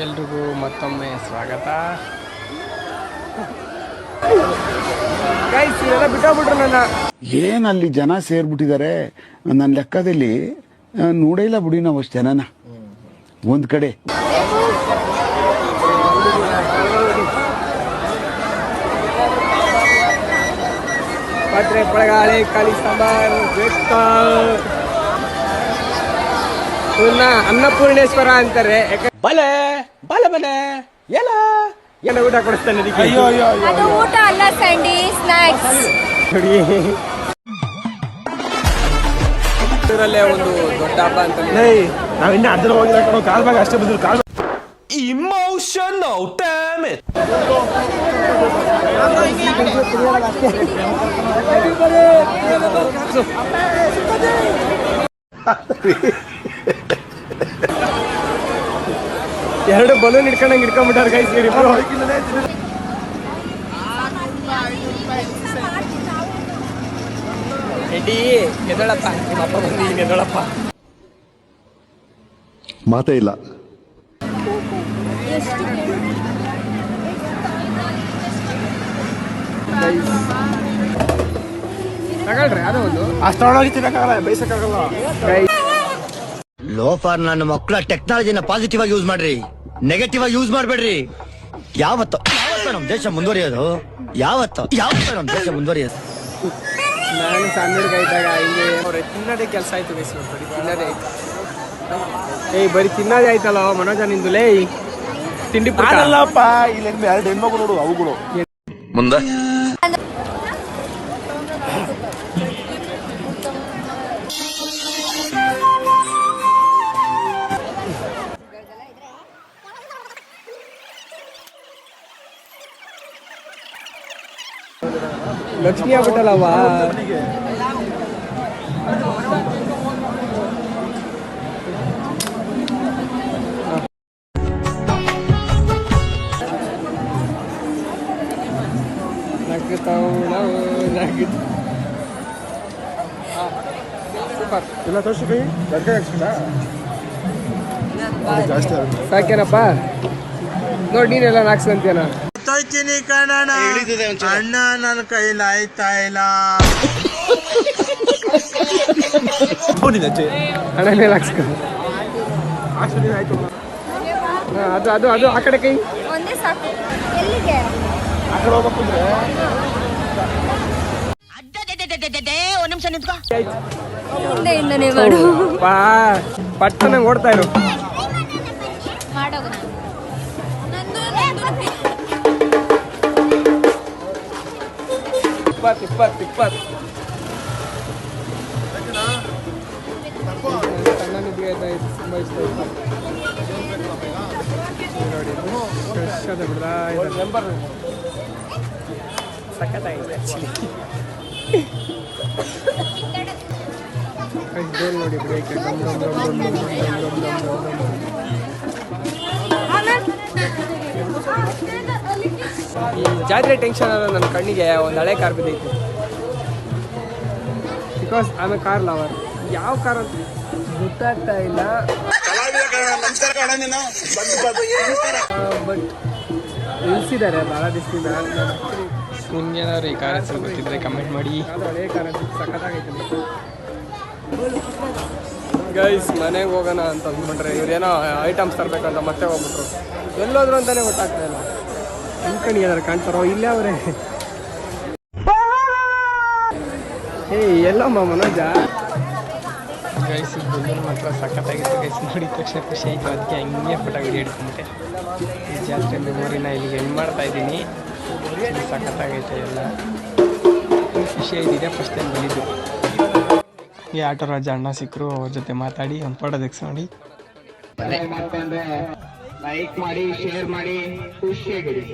ಎಲ್ರಿಗೂ ಮತ್ತೊಮ್ಮೆ ಸ್ವಾಗತ. ಗೈಸ್ ಇವೆಲ್ಲ ಬಿಟ್ಟೋಗ್ಬಿಟ್ರು ನನ್ನ. ಏನಲ್ಲಿ ಜನ ಸೇರ್ಬಿಟ್ಟಿದ್ದಾರೆ ನನ್ನ ಲೆಕ್ಕದಲ್ಲಿ. ನೋಡೇ ಇಲ್ಲ ಬಿಡಿ ನಾವು ಅಷ್ಟು ಜನನ ಒಂದ್ ಕಡೆ. ಪಾತ್ರೆ ಪಳಗಾಳೆ ಕಾಳಿ ಸಾಂಬಾರ್ ಅನ್ನಪೂರ್ಣೇಶ್ವರ ಅಂತಾರೆ. ಬಲೆ ಬಲೆ ಬಲೆ ಎಲ್ಲ ಎಲ್ಲ ಊಟ ಕೊಡಿಸ್ತಾನೆ. ಅದು ಊಟ ಅಲ್ಲ ಸ್ಯಾಂಡಿ, ಸ್ನಾಕ್ಸ್. ನೋಡಿ ಊರಲ್ಲೇ ಒಂದು ದೊಡ್ಡ ಹಬ್ಬ ಅಂತ. ನಾವ್ ಇನ್ನ ಅದ್ರ ಹೋಗಿಲ್ಲ ಕಣೋ, ಕಾಲ್ ಭಾಗ ಅಷ್ಟೇ ಬಂದ್ರು. ಕಾಲ್ Emotional, damn it! ಎರಡು ಬಲೂನ್ ಹಿಡ್ಕೊಂಡಂಗೆ ಹಿಡ್ಕೊಂಡ್ಬಿಟ್ಟಾರ ಗೈಸ್. ರೆಡ್ಡಿ ಎದಳಪ್ಪ, ನಿಮ್ಮ ಅಪ್ಪ ಬಂದು ಈಗ ಎದಳಪ್ಪ. ಮಾತೇ ಇಲ್ಲ. ತಗೊಳ್ರಿ ಅದೋ ಒಂದು ಅಷ್ಟೊಳಗೆ ತಿನ್ನಕ್ಕಾಗಲ್ಲ, ಬೈಸಕ್ಕಾಗಲ್ಲ. ಲೋಫಾರ್ ನನ್ನ ಮಕ್ಕಳ ಟೆಕ್ನಾಲಜಿನ ಪಾಸಿಟಿವ್ ಆಗಿ ಯೂಸ್ ಮಾಡ್ರಿ, ನೆಗೆಟಿವ್ ಆಗಿ ಯೂಸ್ ಮಾಡ್ಬೇಡ್ರಿ. ಯಾವತ್ತು ನಮ್ ದೇಶ ಮುಂದುವರಿಯೋದು? ಯಾವತ್ತು ನಮ್ ದೇಶ ಮುಂದುವರಿಯೋದು? ನಾನು ಸಣ್ಣ ಹುಡುಗ ಇದ್ದಾಗ ಹಿಂಗೆ ತಿನ್ನೋದೇ ಕೆಲಸ ಆಯ್ತು ಗೈಸ್. ಬರೀ ತಿನ್ನೋದೇ ಆಯ್ತು. ಬರೀ ತಿನ್ನೋದೇ ಆಯ್ತಲ್ಲ ಮನೋಜ ನಿಂದು. ಲೇ ತಿಂಡಿ ಅಲ್ಲಪ್ಪ, ಇಲ್ಲಿ ಎರಡು ಹೆಣ್ಮಗು ನೋಡು, ಅವುಗಳು ಮುಂದೆ ಲಕ್ಷ್ಮಿ ಆಗ್ಬಿಟ್ಟಲ್ಲವ್ವ. ಸೂಪರ್. ಇಲ್ಲ ತೋರ್ಸು ಕೈ ಜಾಸ್ತಿ ಆಗುತ್ತೆ. ಸಾಕೇನಪ್ಪ ನೋಡಿ, ನೀನೆಲ್ಲ ಹಾಕ್ಸ್ಕೊಂತೀನ. ಅಣ್ಣ ನನ್ನ ಕೈಲಾಯ್ತಾ ಇಲ್ಲ. ಹಣ ಮೇಲೆ ಹಾಕ್ಸ್ಕೊ. ಅದು ಅದು ಅದು ಆ ಕಡೆ ಕೈ ಒಂದೇ ಸಾಕು. ಎಲ್ಲಿಗೆ? ಆ ಕಡೆ ಹೋಗ್ಬೇಕು ಅಂದ್ರೆ ಒಂದ್ ನಿಮಿಷ ನಿಂತ್ಕೋ. ಹಿಂದೆಯಿಂದನೇ ಮಾಡು. ಪಟ್ಟಣ ಓಡ್ತಾ ಇರು. ಮಾಡೋದು ಇಪ್ಪತ್ತು ಸಣ್ಣ ನಿದ್ದೆ ಆಯ್ತಾ ಇತ್ತು, ತುಂಬ ಇಷ್ಟ ಆಯ್ತು. ನೋಡಿ ಫ್ರೆಶ್ ಅದ ಬಿಡ್ರಾ ಸಖತ್ತಾಗಿದೆ ಆ್ಯಕ್ಚುಲಿ. ಡೋಲ್ ನೋಡಿ ಬ್ರೇಕ್ ಈ ಜಾತ್ರೆ ಟೆನ್ಷನ್ ಅಲ್ಲ ನನ್ನ ಕಣ್ಣಿಗೆ. ಒಂದು ಹಳೆ ಕಾರ್ ಬಿದ್ದೈತಿ. ಬಿಕಾಸ್ ಆಮೇಲೆ ಕಾರ್ ಲವರ್. ಯಾವ ಕಾರ್ ಅಂತ ಗೊತ್ತಾಗ್ತಾ ಇಲ್ಲ. ಬಟ್ ನಿಲ್ಸಿದ್ದಾರೆ ಭಾಳ ದಿವಸದಿಂದ. ನಿಮ್ಗೇನಾದ್ರು ಈ ಕಾರ್ ಹೆಸರು ಗೊತ್ತಿದ್ರೆ ಕಮೆಂಟ್ ಮಾಡಿ. ಅದು ಹಳೆ ಕಾರ್ ಅಂತ ಸಖತ್ತಾಗೈತೆ. ಗೈಸ್ ಮನೆಗೆ ಹೋಗೋಣ ಅಂತ ಅಂದ್ಬಿಟ್ರೆ ಇವ್ರೇನೋ ಐಟಮ್ಸ್ ತರಬೇಕಂತ ಮತ್ತೆ ಹೋಗ್ಬಿಟ್ರು. ಎಲ್ಲೋದ್ರು ಅಂತಾನೆ ಗೊತ್ತಾಗ್ತಾ ಇಲ್ಲ. ಅಂದ್ಕೊಂಡು ಏನಾರು ಕಾಣ್ತಾರೋ ಇಲ್ಲೇ ಅವರೇ. ಎಲ್ಲಮ್ಮ ಮನೋಜ. ಗೈಸ್ ಬಲೂನ್ ಮಾತ್ರ ಸಖತ್ತಾಗಿತ್ತು ಗೈಸ್. ನೋಡಿದ ತಕ್ಷಣ ಖುಷಿ ಆಯಿತು. ಅದಕ್ಕೆ ಹಂಗೆ ಫೋಟೋ ವಿಡಿಯೋ ಹಿಡ್ಕೊಂಡೆ. ಈ ಜಾತ್ರೆ ಮೆಮೊರಿನ ಇಲ್ಲಿಗೆ ಎಂಡ್ ಮಾಡ್ತಾ ಇದ್ದೀನಿ. ಸಖತ್ತಾಗೈತೆ ಎಲ್ಲ. ಖುಷಿ ಆಯ್ತಿದೆ. ಫಸ್ಟ್ ಟೈಮ್ ಬಂದಿದ್ದು. ಈ ಆಟೋ ರಾಜ ಅಣ್ಣ ಸಿಕ್ಕರು, ಅವ್ರ ಜೊತೆ ಮಾತಾಡಿ ಒಂದು ಫೋಟೋ ತೆಗ್ಸ್ಕೊಂಡು ಲೈಕ್ ಮಾಡಿ, ಶೇರ್ ಮಾಡಿ, ಖುಷಿಯಾಗಿರಿ.